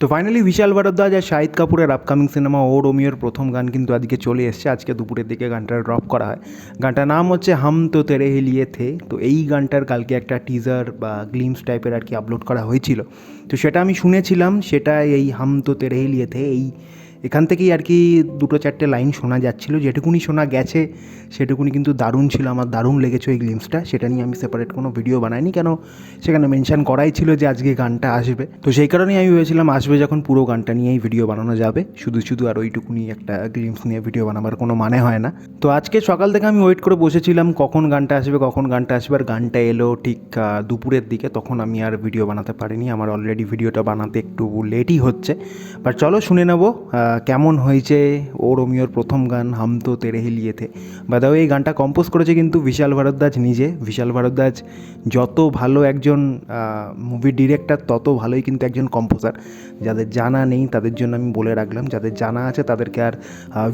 তো ফাইনালি বিশাল ভরদ্বাজ আর শাহিদ কাপুরের upcoming cinema ও রোমিওর প্রথম গান কিন্তু আজকে চলে এসছে। আজকে দুপুরের দিকে গানটা ড্রপ করা হয়। গানটার নাম হচ্ছে হাম তো তেরে হি লিয়ে থে। তো এই গানটার কালকে একটা টিজার বা গ্লিমস টাইপের আর কি আপলোড করা হয়েছিল। তো সেটা আমি শুনেছিলাম, সেটা এই হাম তো তেরে হি লিয়ে থে এখান থেকেই আর কি দুটো চারটে লাইন শোনা যাচ্ছিলো। যেটুকুনি শোনা গেছে সেটুকুনি কিন্তু দারুণ ছিল, আমার দারুণ লেগেছে ওই গ্লিমসটা। সেটা নিয়ে আমি সেপারেট কোনো ভিডিও বানাইনি, কেন সেখানে মেনশন করাই ছিল যে আজকে গানটা আসবে। তো সেই কারণেই আমি ভেবেছিলাম আসবে যখন পুরো গানটা নিয়েই ভিডিও বানানো যাবে, শুধু শুধু আর ওইটুকুনি একটা গ্লিমস নিয়ে ভিডিও বানাবার কোনো মানে হয় না। তো আজকে সকাল থেকে আমি ওয়েট করে বসেছিলাম কখন গানটা আসবে আর গানটা এলো ঠিক দুপুরের দিকে। তখন আমি আর ভিডিও বানাতে পারিনি, আমার অলরেডি ভিডিওটা বানাতে একটু লেটই হচ্ছে। বাট চলো শুনে নেবো কেমন হয়েছে ও রোমিওর প্রথম গান হাম তো তেরে হি লিয়ে থে। বাই দ্য ওয়ে এই গানটা কম্পোজ করেছে কিন্তু বিশাল ভরদ্বাজ নিজে। বিশাল ভরদ্বাজ যত ভালো একজন মুভি ডিরেক্টর, তত ভালোই কিন্তু একজন কম্পোজার। যাদের জানা নেই তাদের জন্য আমি বলে রাখলাম, যাদের জানা আছে তাদেরকে আর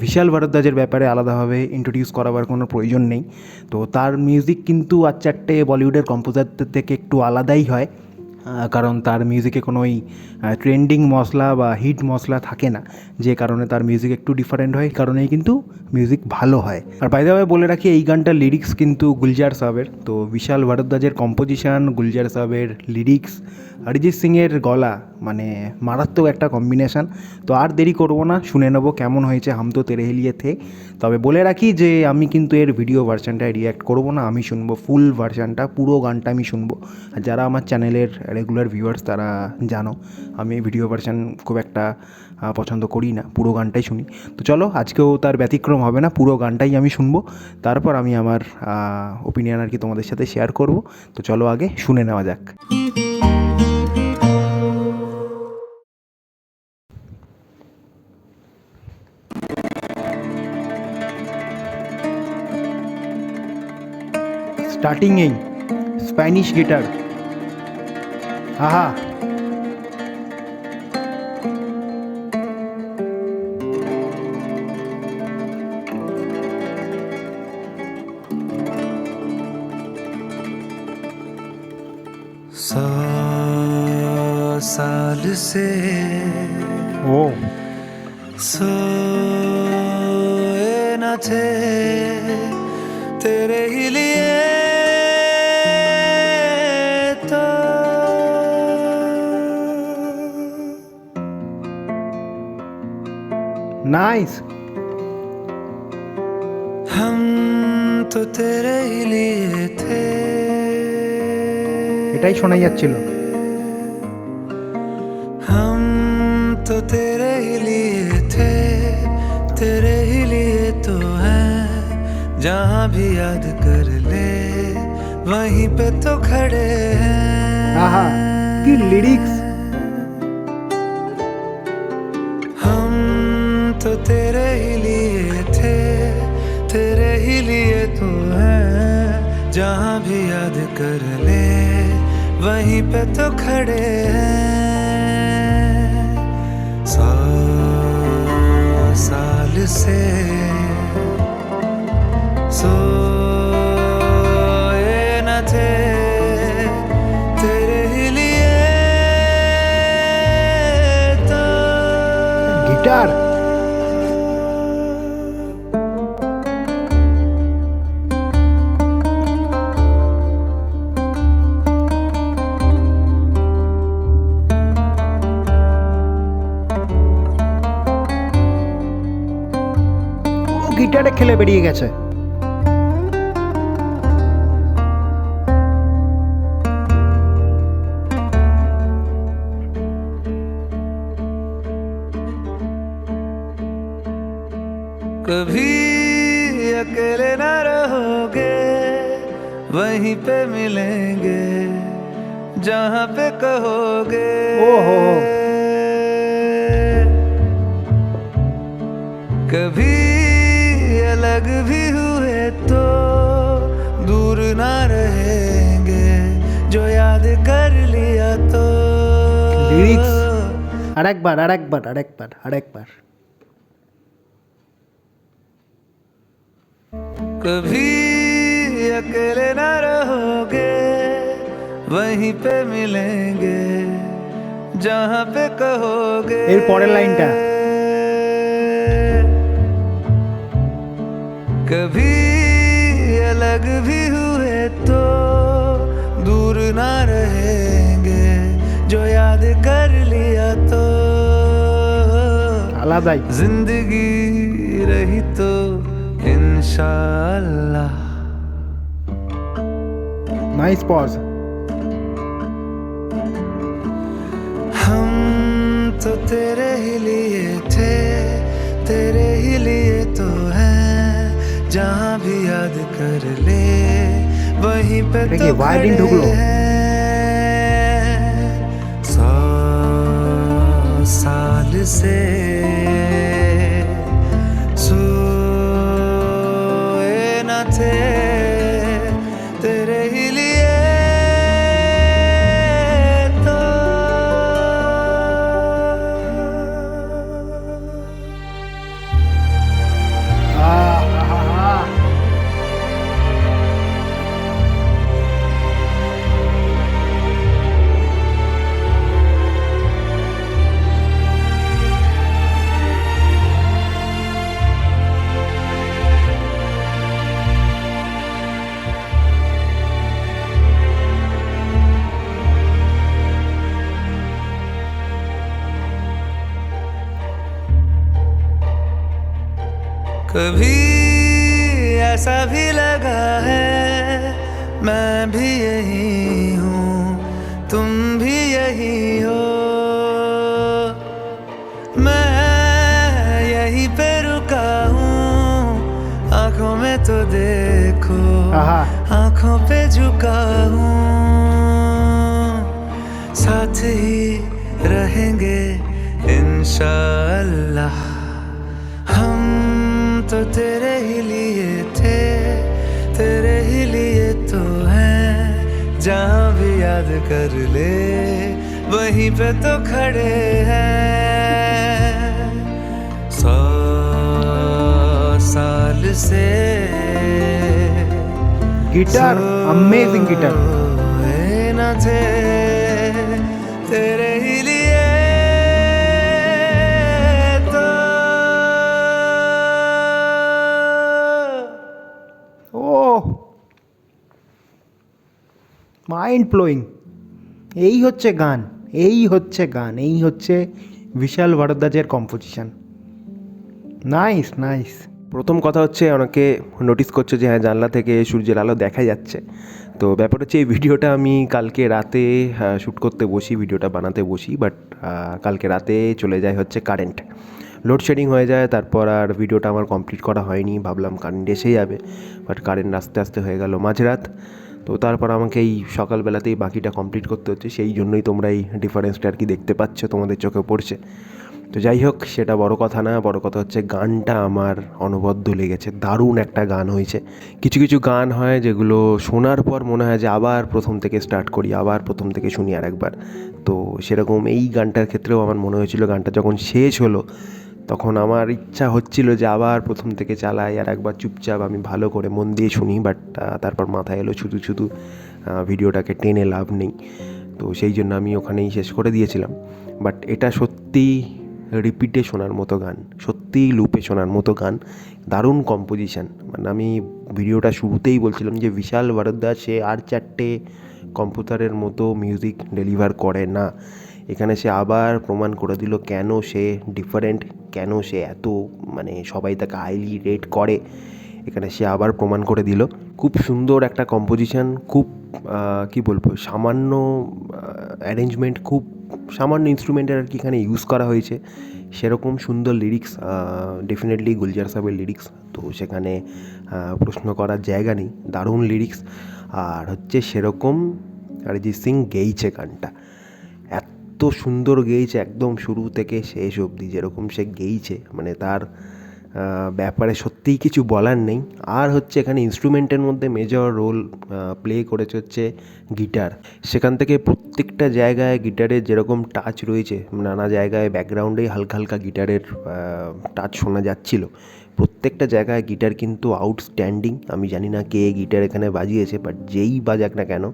বিশাল ভরদ্বাজের ব্যাপারে আলাদাভাবে ইন্ট্রোডিউস করাবার কোনো প্রয়োজন নেই। তো তার মিউজিক কিন্তু আর চারটে বলিউডের কম্পোজারদের থেকে একটু আলাদাই হয়, কারণ তার মিউজিকে কোনো ওই ট্রেন্ডিং মশলা বা হিট মশলা থাকে না, যে কারণে তার মিউজিক একটু ডিফারেন্ট হয়, কারণেই কিন্তু মিউজিক ভালো হয়। আর বাই দ্য ওয়ে বলে রাখি, এই গানটার লিরিক্স কিন্তু গুলজার সাহেবের। তো বিশাল ভরদ্বাজের কম্পোজিশন, গুলজার সাহেবের লিরিক্স, অরিজিৎ সিংয়ের গলা, মানে মারাত্মক একটা কম্বিনেশান। তো আর দেরি করবো না, শুনে নেবো কেমন হয়েছে হাম তো তেরে হি লিয়ে থে। তবে বলে রাখি যে আমি কিন্তু এর ভিডিও ভার্সানটায় রিয়্যাক্ট করবো না, আমি শুনবো ফুল ভার্সানটা, পুরো গানটা আমি শুনবো। আর যারা আমার চ্যানেলের রেগুলার ভিউয়ার্স তারা জানো আমি ভিডিও ভার্সান খুব একটা পছন্দ করি না, পুরো গানটাই শুনি। তো চলো আজকেও তার ব্যতিক্রম হবে না, পুরো গানটাই আমি শুনবো, তারপর আমি আমার ওপিনিয়ন আর কি তোমাদের সাথে শেয়ার করব। তো চলো আগে শুনে নেওয়া যাক। স্টার্টিংয়েই স্প্যানিশ গিটার, আহা साल से ও सोए न थे तेरे ही लिए तो নাইস। हम तो तेरे ही लिए थे, এটাই শোনা যাচ্ছিল। हम तो तेरे ही लिए थे, तेरे ही लिए तो हैं, जहाँ भी याद कर ले वहीं पे तो खड़े আহা हैं। কি লিরিক্স। हम तो तेरे ही लिए थे, तेरे ही लिए तो हैं, जहाँ भी याद कर ले वहीं पे तो खड़े हैं। 100 साल से सोए न थे तेरे ही लिए तो গিটার গিটারে খেলে বেরিয়ে গেছে। कभी अकेले न रहोगे, वहीं पे मिलेंगे जहाँ पे कहोगे। ओहो। कभी अलग भी हुए तो दूर ना रहेंगे, जो याद कर लिया तो লিরিক্স আরেকবার আরেকবার আরেকবার আরেকবার। कभी अकेले न रहोगे, वहीं पे मिलेंगे जहाँ पे कहोगे। जाओगे। এর পরের লাইনটা कभी अलग भी हुए तो दूर ना रहेंगे, जो याद कर लिया तो আলাদাই। जिंदगी रही तो इंशाअल्लाह। Nice pause. हम तो तेरे ही लिए थे, तेरे ही लिए तो हैं, जहाँ भी याद कर ले वहीं पे এটা तो কি ভায়োলিন ঢুকলো? खड़े हैं। 100 साल से सोए न थे, तेरे ही लिए तो। कभी ऐसा भी लगा है मैं भी यही हूँ, तुम भी यही हो, मैं यहीं पे रुका हूँ, आंखों में तो देखो आहा। आंखों पे झुका हूँ, साथ ही रहेंगे इंशाअल्लाह। हम तो तेरे ही लिए थे, तेरे ही लिए तो हैं, जहाँ भी याद कर ले वहीं पे तो खड़े हैं। 100 साल से গিটার, অ্যামেজিং গিটার। सोए न थे, तेरे ही लिए तो। ওহ, মাইন্ড ব্লোয়িং। এই হচ্ছে গান, এই হচ্ছে গান, এই হচ্ছে বিশাল ভরদ্বাজের কম্পোজিশন। Nice nice. প্রথম কথা হচ্ছে অনেকে নোটিস করছে যে হ্যাঁ জানলা থেকে সূর্যের আলো দেখা যাচ্ছে। তো ব্যাপার হচ্ছে এই ভিডিওটা আমি কালকে রাতে শ্যুট করতে বসি, ভিডিওটা বানাতে বসি, বাট কালকে রাতে চলে যায় হচ্ছে কারেন্ট, লোডশেডিং হয়ে যায়। তারপর আর ভিডিওটা আমার কমপ্লিট করা হয়নি, ভাবলাম কারেন্ট এসে যাবে, বাট কারেন্ট আস্তে আস্তে হয়ে গেল মাঝরাত। তো তারপর আমাকে এই সকালবেলাতেই বাকিটা কমপ্লিট করতে হচ্ছে, সেই জন্যই তোমরা এই ডিফারেন্সটা আর কি দেখতে পাচ্ছ, তোমাদের চোখে পড়ছে। তো যাই হোক, সেটা বড় কথা না, বড় কথা হচ্ছে গানটা আমার অনবদ্য লেগেছে, দারুণ একটা গান হয়েছে। কিছু কিছু গান হয় যেগুলো শোনার পর মনে হয় যে আবার প্রথম থেকে স্টার্ট করি, আবার প্রথম থেকে শুনি আর একবার। তো সেরকম এই গানটার ক্ষেত্রেও আমার মনে হয়েছিল, গানটা যখন শেষ হলো তখন আমার ইচ্ছা হচ্ছিল যে আবার প্রথম থেকে চালাই আর একবার চুপচাপ আমি ভালো করে মন দিয়ে শুনি, বাট তারপর মাথায় এলো শুধু শুধু ভিডিওটাকে টেনে লাভ নেই। তো সেই জন্য আমি ওখানেই শেষ করে দিয়েছিলাম। বাট এটা সত্যি রিপিটে শোনার মতো গান, সত্যিই লুপে শোনার মতো গান, দারুণ কম্পোজিশান। মানে আমি ভিডিওটা শুরুতেই বলছিলাম যে বিশাল ভরদ্বাজ সে আর 4টে কম্পোজারের মতো মিউজিক ডেলিভার করে না। এখানে সে আবার প্রমাণ করে দিল কেন সে ডিফারেন্ট, কেন সে এত মানে সবাই তাকে হাইলি রেট করে। এখানে সে আবার প্রমাণ করে দিল। খুব সুন্দর একটা কম্পোজিশান, খুব কী বলবো, সামান্য অ্যারেঞ্জমেন্ট, খুব সামান্য ইনস্ট্রুমেন্টের আর কি এখানে ইউজ করা হয়েছে। সেরকম সুন্দর লিরিক্স, ডেফিনেটলি গুলজার সাহেবের লিরিক্স, তো সেখানে প্রশ্ন করার জায়গা নেই, দারুণ লিরিক্স। আর হচ্ছে সেরকম অরিজিৎ সিং গেয়েছে গানটা, এত সুন্দর গেয়েছে একদম শুরু থেকে শেষ অবধি, যেরকম সে গেয়েছে মানে তার ব্যাপারে সত্যি সত্যিই কিছু বলার নেই। আর হচ্ছে এখানে ইনস্ট্রুমেন্টের মধ্যে মেজর রোল প্লে করেছে হচ্ছে গিটার। সেখান থেকে প্রত্যেকটা জায়গায় গিটারের যেরকম টাচ রয়েছে, নানা জায়গায় ব্যাকগ্রাউন্ডেই হালকা হালকা গিটারের টাচ শোনা যাচ্ছিল। প্রত্যেকটা জায়গায় গিটার কিন্তু আউটস্ট্যান্ডিং। আমি জানি না কে গিটার এখানে বাজিয়েছে, বাট যেই বাজাক না কেন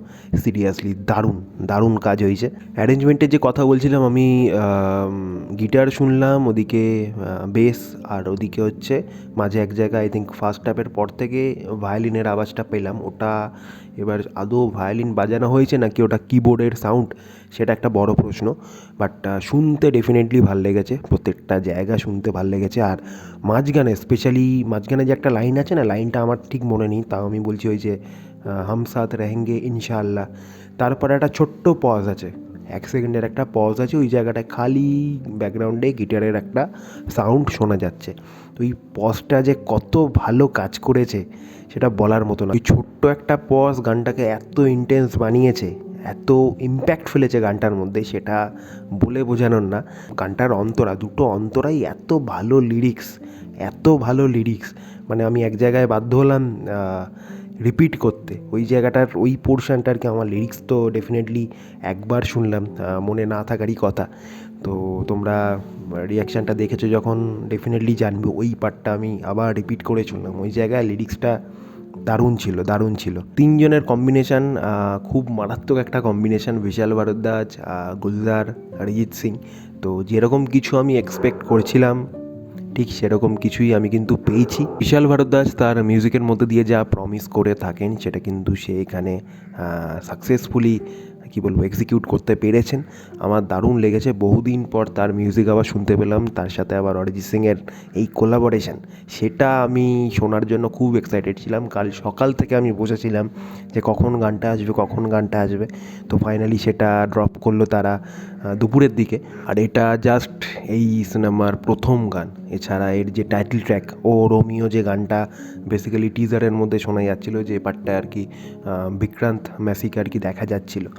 সিরিয়াসলি দারুণ দারুণ কাজ হয়েছে। অ্যারেঞ্জমেন্টের যে কথা বলছিলাম, আমি গিটার শুনলাম, ওদিকে বেস, আর ওদিকে হচ্ছে মাঝে এক জায়গায় আই থিঙ্ক ফার্স্ট হাফের পর থেকে ভায়োলিনের আওয়াজটা পেলাম। ওটা এবার আদৌ ভায়োলিন বাজানো হয়েছে নাকি ওটা কিবোর্ডের সাউন্ড, সেটা একটা বড় প্রশ্ন। বাট শুনতে ডেফিনেটলি ভাল লেগেছে, প্রত্যেকটা জায়গা শুনতে ভাল লেগেছে। আর মাঝখানে স্পেশালি মাঝখানে যে একটা লাইন আছে না, লাইনটা আমার ঠিক মনে নেই, তাও আমি বলছি ওই যে হাম সাথ রেহেঙ্গে ইনশাআল্লাহ, তারপরে একটা ছোট্ট পজ আছে, 1 সেকেন্ডের একটা পজ আছে, ওই জায়গাটায় খালি ব্যাকগ্রাউন্ডে গিটারের একটা সাউন্ড শোনা যাচ্ছে। তো ওই পজটা যে কত ভালো কাজ করেছে সেটা বলার মতো না। ওই ছোট্ট একটা পজ গানটাকে এত ইন্টেন্স বানিয়েছে, এত ইম্প্যাক্ট ফেলেছে গানটার মধ্যে, সেটা বলে বোঝানোর না। গানটার অন্তরা, দুটো অন্তরাই এত ভালো লিরিক্স, এত ভালো লিরিক্স, মানে আমি এক জায়গায় বাধ্য হলাম রিপিট করতে ওই জায়গাটার ওই পোর্শনটার কি। আমার লিরিক্স তো ডেফিনেটলি একবার শুনলাম, মনে না থাকারই কথা। তো তোমরা রিয়াকশানটা দেখেছো যখন ডেফিনেটলি জানবে, ওই পার্টটা আমি আবার রিপিট করে শুনলাম। ওই জায়গায় লিরিক্সটা দারুণ ছিল, দারুণ ছিল। তিনজনের কম্বিনেশান খুব মারাত্মক একটা কম্বিনেশান, বিশাল ভারদ্বাজ, গুলজার, অরিজিৎ সিং। তো যেরকম কিছু আমি এক্সপেক্ট করছিলাম ঠিক সেরকম কিছুই আমি কিন্তু পেয়েছি। বিশাল ভারদ্বাজ তার মিউজিকের মধ্যে দিয়ে যা প্রমিস করে থাকেন সেটা কিন্তু সে এখানে সাকসেসফুলি কী বলবো এক্সিকিউট করতে পেরেছেন। আমার দারুণ লেগেছে, বহুদিন পর তার মিউজিক আবার শুনতে পেলাম, তার সাথে আবার অরিজিৎ সিংয়ের এই কোলাবোরেশন, সেটা আমি শোনার জন্য খুব এক্সাইটেড ছিলাম। কাল সকাল থেকে আমি বসেছিলাম যে কখন গানটা আসবে, কখন গানটা আসবে। তো ফাইনালি সেটা ড্রপ করলো তারা দুপুরের দিকে। আর এটা জাস্ট এই সিনেমার প্রথম গান। এছাড়া এর যে টাইটেল ট্র্যাক ও রোমিও, যে গানটা বেসিক্যালি টিজারের মধ্যে শোনা যাচ্ছিলো, যে পার্টটা আর কি বিক্রান্ত ম্যাসিকে আর কি দেখা যাচ্ছিলো,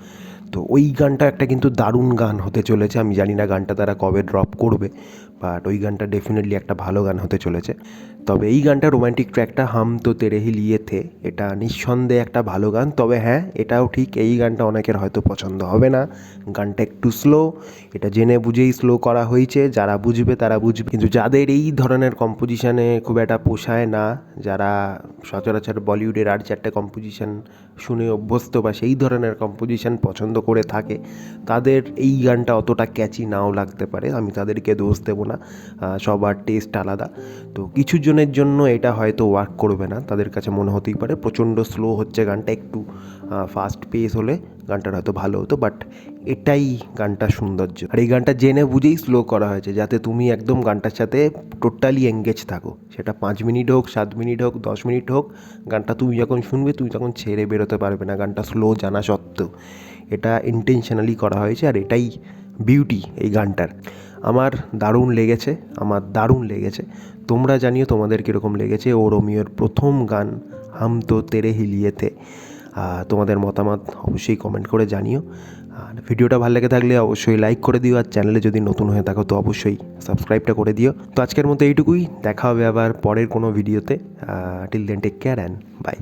তো ওই গানটা একটা কিন্তু দারুণ গান হতে চলেছে। আমি জানি না গানটা তারা কবে ড্রপ করবে, বাট ওই গানটা ডেফিনেটলি একটা ভালো গান হতে চলেছে। তবে এই গানটা রোম্যান্টিক ট্র্যাকটা হাম তো তেরে হি লিয়ে থে, এটা নিঃসন্দেহে একটা ভালো গান। তবে হ্যাঁ, এটাও ঠিক, এই গানটা অনেকের হয়তো পছন্দ হবে না, গানটা একটু স্লো, এটা জেনে বুঝেই স্লো করা হয়েছে। যারা বুঝবে তারা বুঝবে, কিন্তু যাদের এই ধরনের কম্পোজিশানে খুব একটা পোষায় না, যারা সচরাচর বলিউডের আর চারটে কম্পোজিশান শুনে অভ্যস্ত বা সেই ধরনের কম্পোজিশান পছন্দ করে থাকে, তাদের এই গানটা অতটা ক্যাচি নাও লাগতে পারে। আমি তাদেরকে দোষ দেবো না, সবার টেস্ট আলাদা। তো কিছু জনের জন্য এটা হয়তো ওয়ার্ক করবে না, তাদের কাছে মনে হতেই পারে প্রচণ্ড স্লো হচ্ছে গানটা, একটু ফাস্ট পেস হলে গানটার হয়তো ভালো হতো। বাট এটাই গানটার সৌন্দর্য। আর এই গানটা জেনে বুঝেই স্লো করা হয়েছে, যাতে তুমি একদম গানটার সাথে টোটালি এঙ্গেজ থাকো। সেটা 5 মিনিট হোক, 7 মিনিট হোক, 10 মিনিট হোক, গানটা তুমি যখন শুনবে তুমি তখন ছেড়ে বেরোতে পারবে না, গানটা স্লো জানা সত্ত্বেও। এটা ইন্টেনশনালি করা হয়েছে, আর এটাই বিউটি এই গানটার। আমার দারুণ লেগেছে, আমার দারুণ লেগেছে। তোমরা জানিও তোমাদের কীরকম লেগেছে ও রোমিওর প্রথম গান হাম তো তেরে হি লিয়ে থে। তোমাদের মতামত অবশ্যই কমেন্ট করে জানিও। আর ভিডিওটা ভালো লেগে থাকলে অবশ্যই লাইক করে দিও, আর চ্যানেলে যদি নতুন হয়ে থাকো তো অবশ্যই সাবস্ক্রাইবটা করে দিও। তো আজকের মতো এইটুকুই, দেখা হবে আবার পরের কোনো ভিডিওতে। Till then take care and by.